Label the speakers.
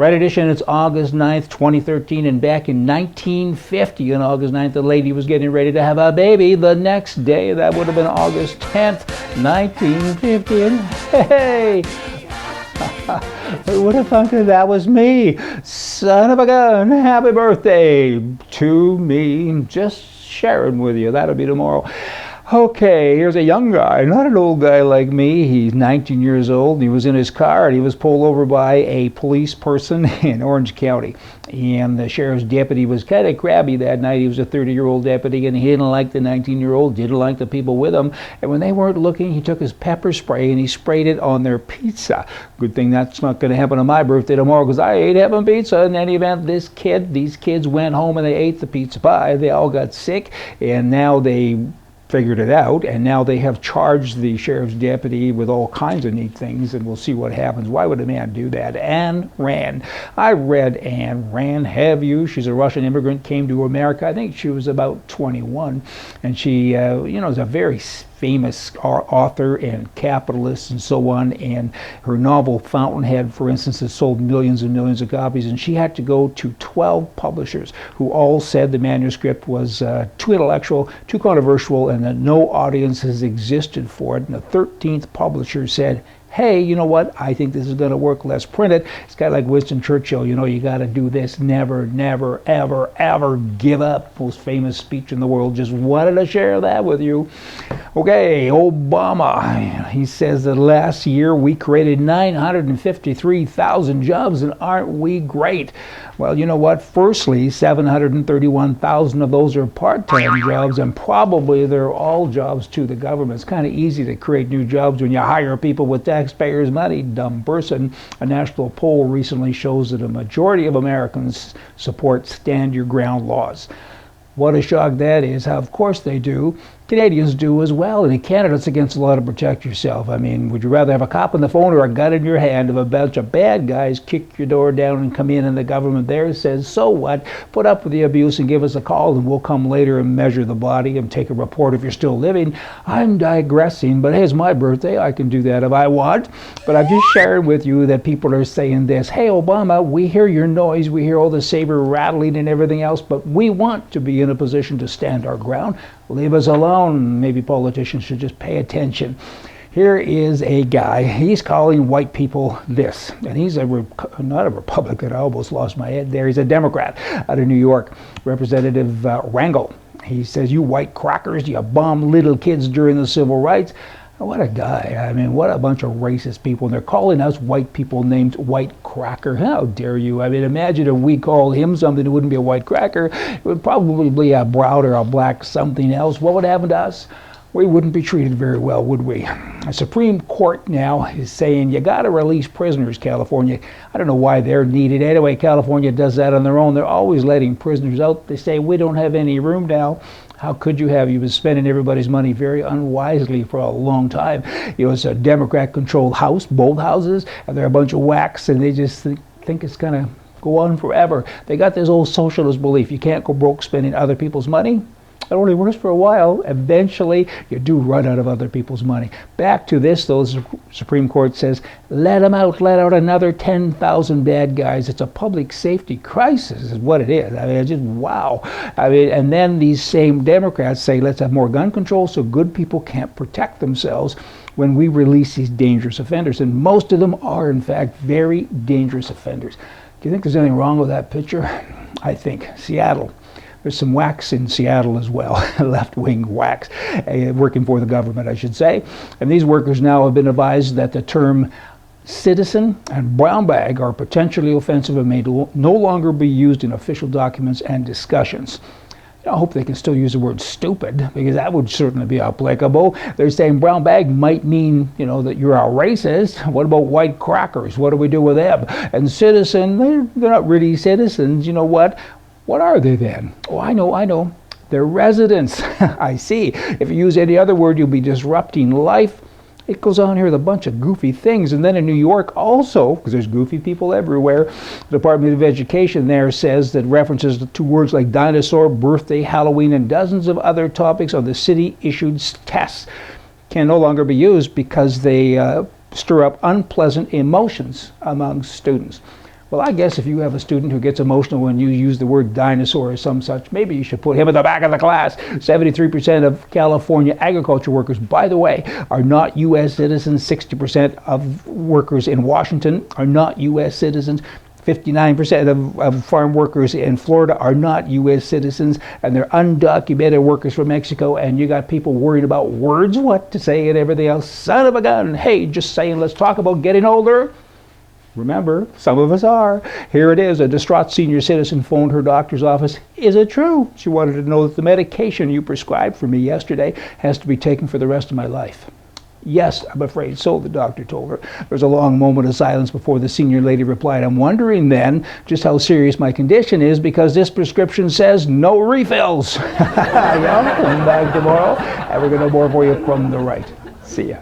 Speaker 1: Right edition, it's August 9th, 2013, and back in 1950, on August 9th, the lady was getting ready to have a baby. The next day, that would have been August 10th, 1950, and hey! Who would have thunk that was me? Son of a gun, happy birthday to me. Just sharing with you, that'll be tomorrow. Okay, here's a young guy, not an old guy like me. He's 19 years old, and he was in his car, and he was pulled over by a police person in Orange County. And the sheriff's deputy was kind of crabby that night. He was a 30-year-old deputy, and he didn't like the 19-year-old, didn't like the people with him. And when they weren't looking, he took his pepper spray, and he sprayed it on their pizza. Good thing that's not going to happen on my birthday tomorrow, because I ain't having pizza. In any event, these kids went home, and they ate the pizza pie. They all got sick, and now they figured it out, and now they have charged the sheriff's deputy with all kinds of neat things, and we'll see what happens. Why would a man do that? Anne Rand. I read Anne Rand. Have you? She's a Russian immigrant, came to America. I think she was about 21, and she, is a very famous author and capitalist and so on, and her novel Fountainhead, for instance, has sold millions and millions of copies, and she had to go to 12 publishers who all said the manuscript was too intellectual, too controversial, and that no audience has existed for it. And the 13th publisher said, hey, you know what? I think this is going to work. Let's print it. It's kind of like Winston Churchill. You got to do this. Never, never, ever, ever give up. Most famous speech in the world. Just wanted to share that with you. Okay, Obama. He says that last year we created 953,000 jobs, and aren't we great? Well, you know what? Firstly, 731,000 of those are part-time jobs, and probably they're all jobs to the government. It's kind of easy to create new jobs when you hire people with taxpayers' money. Dumb person. A national poll recently shows that a majority of Americans support stand-your-ground laws. What a shock that is. Of course they do. Canadians do as well, and in Canada it's against the law to protect yourself. I mean, would you rather have a cop on the phone or a gun in your hand if a bunch of bad guys kick your door down and come in and the government there says, so what? Put up with the abuse and give us a call, and we'll come later and measure the body and take a report if you're still living. I'm digressing, but hey, it's my birthday. I can do that if I want. But I've just shared with you that people are saying this, hey, Obama, we hear your noise, we hear all the saber rattling and everything else, but we want to be in a position to stand our ground. Leave us alone. Maybe politicians should just pay attention. Here is a guy. He's calling white people this. And he's not a Republican. I almost lost my head there. He's a Democrat out of New York. Representative Rangel. He says, you white crackers, you bombed little kids during the civil rights. What a guy. I mean, what a bunch of racist people. And they're calling us white people named white cracker. How dare you? I mean, imagine if we called him something that wouldn't be a white cracker. It would probably be a brown or a black something else. What would happen to us? We wouldn't be treated very well, would we? The Supreme Court now is saying you got to release prisoners, California. I don't know why they're needed. Anyway, California does that on their own. They're always letting prisoners out. They say, we don't have any room now. How could you have? You've been spending everybody's money very unwisely for a long time. It's a Democrat-controlled house, both houses, and they're a bunch of whacks, and they just think it's going to go on forever. They got this old socialist belief. You can't go broke spending other people's money. It only works for a while. Eventually, you do run out of other people's money. Back to this, though, the Supreme Court says, let them out, let out another 10,000 bad guys. It's a public safety crisis is what it is. I mean, it's just wow. I mean, and then these same Democrats say, let's have more gun control so good people can't protect themselves when we release these dangerous offenders. And most of them are, in fact, very dangerous offenders. Do you think there's anything wrong with that picture? I think. Seattle. There's some whacks in Seattle as well, left-wing whacks, working for the government, I should say. And these workers now have been advised that the term citizen and brown bag are potentially offensive and may no longer be used in official documents and discussions. I hope they can still use the word stupid, because that would certainly be applicable. They're saying brown bag might mean, that you're a racist. What about white crackers? What do we do with them? And citizen, they're not really citizens. You know what? What are they then? Oh, I know. They're residents. I see. If you use any other word, you'll be disrupting life. It goes on here with a bunch of goofy things. And then in New York also, because there's goofy people everywhere, the Department of Education there says that references to words like dinosaur, birthday, Halloween, and dozens of other topics on the city-issued tests can no longer be used because they stir up unpleasant emotions among students. Well, I guess if you have a student who gets emotional when you use the word dinosaur or some such, maybe you should put him at the back of the class. 73% of California agriculture workers, by the way, are not U.S. citizens. 60% of workers in Washington are not U.S. citizens. 59% of farm workers in Florida are not U.S. citizens, and they're undocumented workers from Mexico, and you got people worried about words, what to say and everything else. Son of a gun. Hey, just saying, let's talk about getting older. Remember, some of us are. Here it is. A distraught senior citizen phoned her doctor's office. Is it true? She wanted to know that the medication you prescribed for me yesterday has to be taken for the rest of my life. Yes, I'm afraid so, the doctor told her. There was a long moment of silence before the senior lady replied, I'm wondering then just how serious my condition is because this prescription says no refills. Yeah, come back tomorrow and we're going to know more for you from the right. See ya.